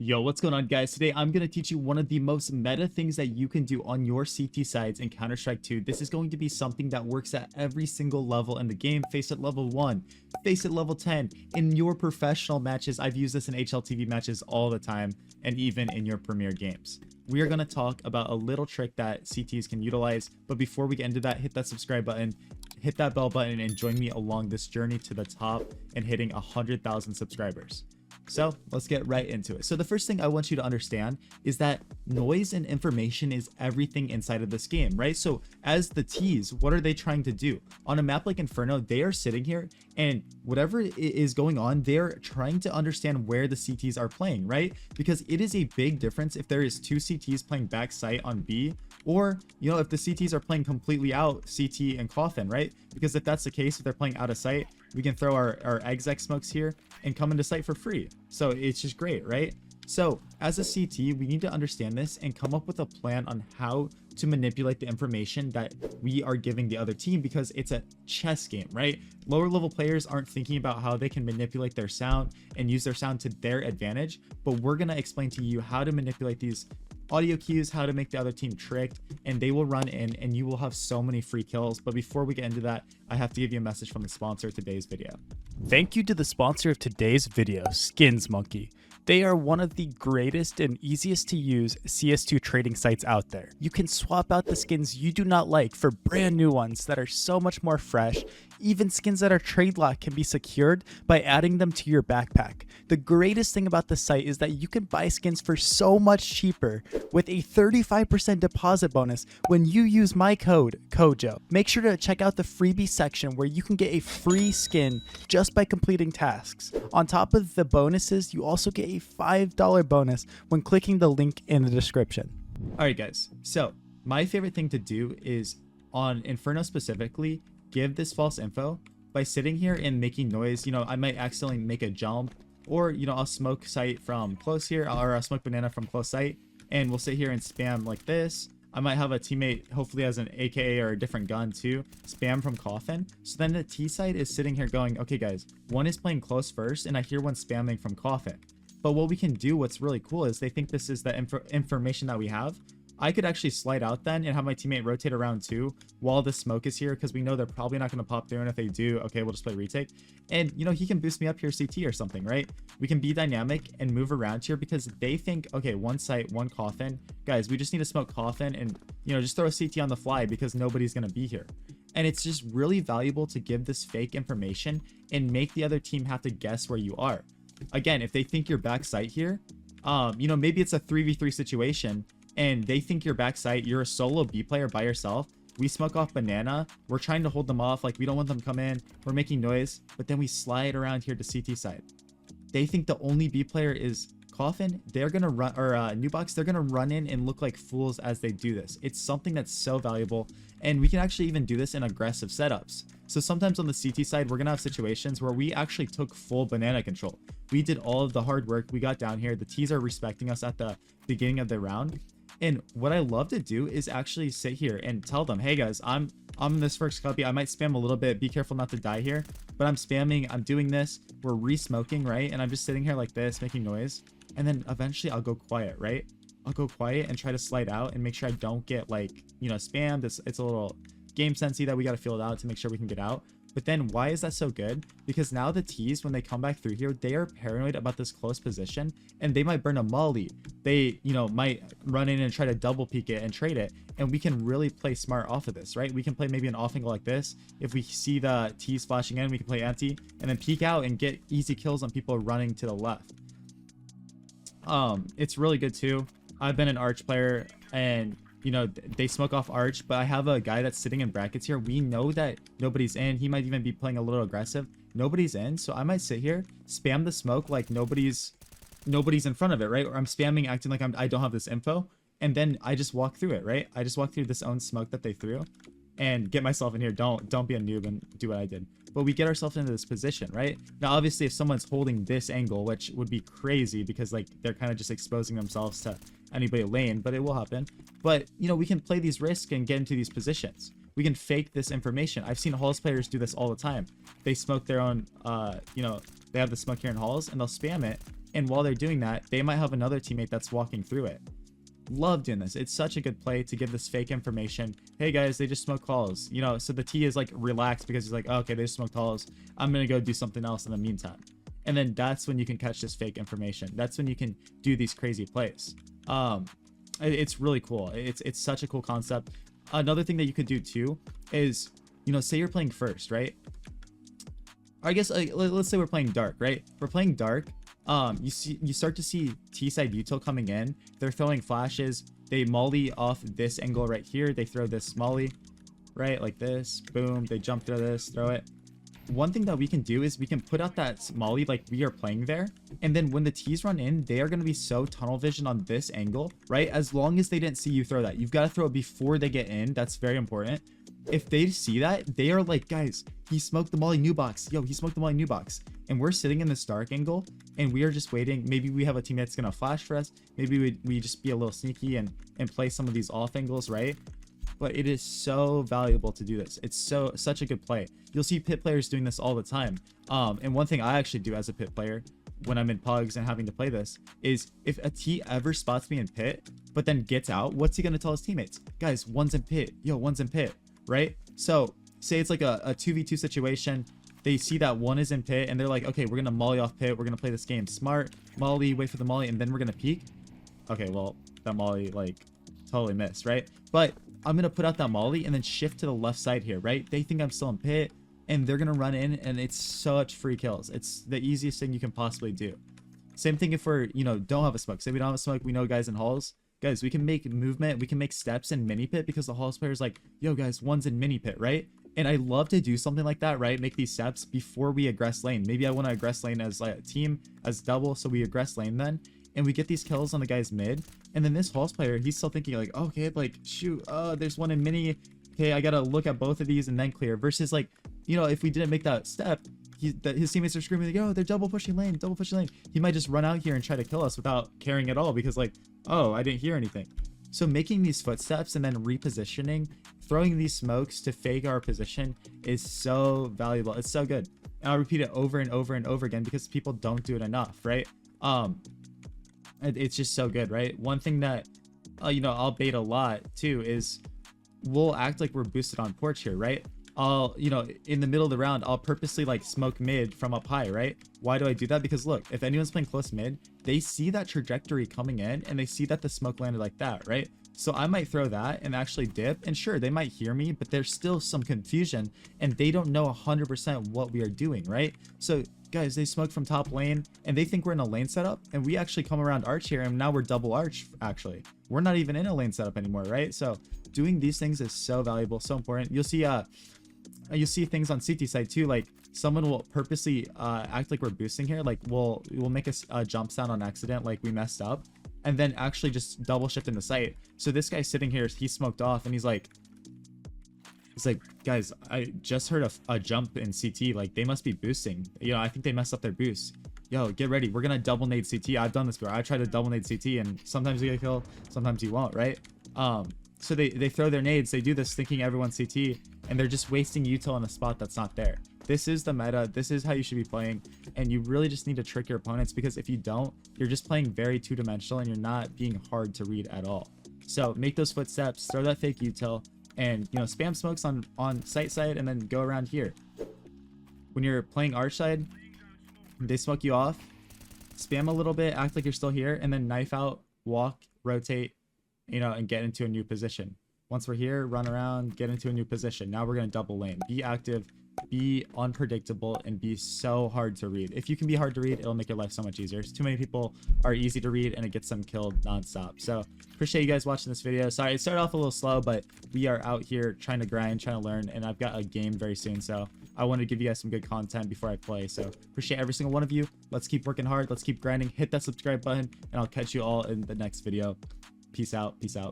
Yo, what's going on, guys? Today I'm going to teach you one of the most meta things that you can do on your CT sides in Counter-Strike 2. This is going to be something that works at every single level in the game. Face it level 1, face it level 10. In your professional matches, I've used this in HLTV matches all the time, and even in your premier games. We are going to talk about a little trick that CTs can utilize, but before we get into that, hit that subscribe button, hit that bell button, and join me along this journey to the top and hitting 100,000 subscribers. So let's get right into it. So the first thing I want you to understand is that noise and information is everything inside of this game, right? So as the T's, what are they trying to do? On a map like Inferno, they are sitting here and whatever is going on, they're trying to understand where the CTs are playing, right? Because it is a big difference if there is two CTs playing back site on B, or, you know, if the CTs are playing completely out CT and Coffin, right? Because if that's the case, if they're playing out of sight, we can throw our exec smokes here and come into sight for free. So it's just great, right? So as a CT, we need to understand this and come up with a plan on how to manipulate the information that we are giving the other team, because it's a chess game, right? Lower level players aren't thinking about how they can manipulate their sound and use their sound to their advantage, but we're going to explain to you how to manipulate these audio cues, how to make the other team tricked, and they will run in and you will have so many free kills. But before we get into that, I have to give you a message from the sponsor of today's video. Thank you to the sponsor of today's video, Skins Monkey. They are one of the greatest and easiest to use CS2 trading sites out there. You can swap out the skins you do not like for brand new ones that are so much more fresh. Even skins that are trade locked can be secured by adding them to your backpack. The greatest thing about the site is that you can buy skins for so much cheaper with a 35% deposit bonus when you use my code, COJO. Make sure to check out the freebie section where you can get a free skin just by completing tasks. On top of the bonuses, you also get a $5 bonus when clicking the link in the description. All right, guys. So my favorite thing to do is on Inferno specifically, give this false info by sitting here and making noise. You know, I might accidentally make a jump, or, you know, I'll smoke sight from close here, or I'll smoke banana from close sight, and we'll sit here and spam like this. I might have a teammate, hopefully has an AKA or a different gun too, spam from Coffin. So then the T side is sitting here going, okay guys, one is playing close first, and I hear one spamming from Coffin. But what we can do, what's really cool, is they think this is the information that we have. I could actually slide out then and have my teammate rotate around too while the smoke is here, because we know they're probably not going to pop through, and if they do, okay, we'll just play retake. And, you know, he can boost me up here CT or something, right? We can be dynamic and move around here because they think, okay, one site, one Coffin. Guys, we just need to smoke Coffin and, you know, just throw a CT on the fly because nobody's going to be here. And it's just really valuable to give this fake information and make the other team have to guess where you are. Again, if they think you're back site here, you know, maybe it's a 3v3 situation and they think you're back site, you're a solo B player by yourself. We smoke off banana. We're trying to hold them off. Like, we don't want them to come in. We're making noise, but then we slide around here to CT side. They think the only B player is Coffin. They're going to run, or New Box, they're going to run in and look like fools as they do this. It's something that's so valuable. And we can actually even do this in aggressive setups. So sometimes on the CT side, we're going to have situations where we actually took full banana control. We did all of the hard work. We got down here. The T's are respecting us at the beginning of the round. And what I love to do is actually sit here and tell them, hey guys, I'm this first copy. I might spam a little bit. Be careful not to die here. But I'm spamming. I'm doing this. We're re-smoking, right? And I'm just sitting here like this, making noise. And then eventually I'll go quiet, right? I'll go quiet and try to slide out and make sure I don't get, like, you know, spammed. It's a little game sensey that we got to fill it out to make sure we can get out. But then why is that so good? Because now the T's, when they come back through here, they are paranoid about this close position, and they might burn a molly. They, you know, might run in and try to double peek it and trade it. And we can really play smart off of this, right? We can play maybe an off angle like this. If we see the T's flashing in, we can play empty and then peek out and get easy kills on people running to the left. It's really good too. I've been an Arch player, and you know, they smoke off Arch, but I have a guy that's sitting in brackets here. We know that nobody's in. He might even be playing a little aggressive. Nobody's in, so I might sit here, spam the smoke like nobody's in front of it, right? Or I'm spamming, acting like I don't have this info, and then I just walk through it, right? I just walk through this own smoke that they threw and get myself in here. Don't be a noob and do what I did. But we get ourselves into this position, right? Now, obviously, if someone's holding this angle, which would be crazy because, like, they're kind of just exposing themselves to anybody lane, but it will happen. But, you know, we can play these risks and get into these positions. We can fake this information. I've seen Halls players do this all the time. They smoke their own, you know, they have the smoke here in Halls, and they'll spam it, And while they're doing that, they might have another teammate that's walking through it. Love doing this. It's such a good play to give this fake information. Hey guys, they just smoked halls. You know, so the T is like relaxed because he's like, oh, okay, they just smoked halls. I'm going to go do something else in the meantime. And then that's when you can catch this fake information. That's when you can do these crazy plays. It's really cool. It's such a cool concept. Another thing that you could do too is, you know, say you're playing first, right? I guess let's say we're playing dark, right? We're playing dark. You start to see T-side util coming in. They're throwing flashes. They molly off this angle right here. They throw this molly, right? Like this. Boom. They jump through this, throw it. One thing that we can do is we can put out that molly like we are playing there. And then when the T's run in, they are going to be so tunnel vision on this angle, right? As long as they didn't see you throw that. You've got to throw it before they get in. That's very important. If they see that, they are like, guys, he smoked the molly new box. Yo, he smoked the molly new box. And we're sitting in this dark angle and we are just waiting. Maybe we have a team that's going to flash for us. Maybe we just be a little sneaky and play some of these off angles, right? But it is so valuable to do this. It's such a good play. You'll see pit players doing this all the time. And one thing I actually do as a pit player when I'm in pugs and having to play this is if a T ever spots me in pit, but then gets out, what's he going to tell his teammates? Guys, one's in pit. Yo, one's in pit, right? So say it's like a 2v2 situation. They see that one is in pit and they're like, okay, we're going to molly off pit. We're going to play this game smart. Molly, wait for the molly, and then we're going to peek. Okay, well, that molly, like, totally missed, right? But I'm going to put out that molly and then shift to the left side here, right? They think I'm still in pit and they're going to run in and it's such free kills. It's the easiest thing you can possibly do. Same thing if we're, you know, don't have a smoke. Say we don't have a smoke, we know guys in halls. Guys, we can make movement, we can make steps in mini pit because the halls player is like, yo guys, one's in mini pit, right? And I love to do something like that, right? Make these steps before we aggress lane. Maybe I want to aggress lane as like a team, as double, so we aggress lane then. And we get these kills on the guy's mid. And then this halls player, he's still thinking like, okay, like, shoot, there's one in mini. Okay, I gotta look at both of these and then clear. Versus like, you know, if we didn't make that step, his teammates are screaming like, yo, they're double pushing lane, double pushing lane. He might just run out here and try to kill us without caring at all because like, oh, I didn't hear anything. So making these footsteps and then repositioning, throwing these smokes to fake our position is so valuable. It's so good. And I'll repeat it over and over and over again because people don't do it enough, right? It's just so good, right? One thing that, you know, I'll bait a lot too is we'll act like we're boosted on porch here, right? I'll, you know, in the middle of the round, I'll purposely like smoke mid from up high, right? Why do I do that? Because look, if anyone's playing close mid, they see that trajectory coming in and they see that the smoke landed like that, right? So I might throw that and actually dip, and sure, they might hear me, but there's still some confusion and they don't know 100% what we are doing, right? So guys, they smoke from top lane and they think we're in a lane setup, and we actually come around arch here and now we're double arch. Actually, we're not even in a lane setup anymore, right? So doing these things is so valuable, so important. You'll see things on CT side too, like someone will purposely act like we're boosting here, like we'll make a jump sound on accident, like we messed up, and then actually just double shift in the site. So this guy's sitting here, he's smoked off and he's like, guys, I just heard a jump in CT, like they must be boosting, you know, I think they messed up their boost. Yo, get ready, we're gonna double nade CT. I've done this before. I tried to double nade CT and sometimes you get a kill, sometimes you won't, right? So they throw their nades, they do this thinking everyone's CT, and they're just wasting util in a spot that's not there. This is the meta, this is how you should be playing, and you really just need to trick your opponents, because if you don't, you're just playing very two-dimensional and you're not being hard to read at all. So make those footsteps, throw that fake util, and, you know, spam smokes on side and then go around here. When you're playing arch side, they smoke you off, spam a little bit, act like you're still here, and then knife out, walk, rotate, you know, and get into a new position. Once we're here, run around, get into a new position. Now we're going to double lane. Be active, be unpredictable, and be so hard to read. If you can be hard to read, it'll make your life so much easier. Too many people are easy to read and it gets them killed nonstop. So appreciate you guys watching this video. Sorry, it started off a little slow, but we are out here trying to grind, trying to learn, and I've got a game very soon. So I want to give you guys some good content before I play. So appreciate every single one of you. Let's keep working hard. Let's keep grinding. Hit that subscribe button, and I'll catch you all in the next video. Peace out. Peace out.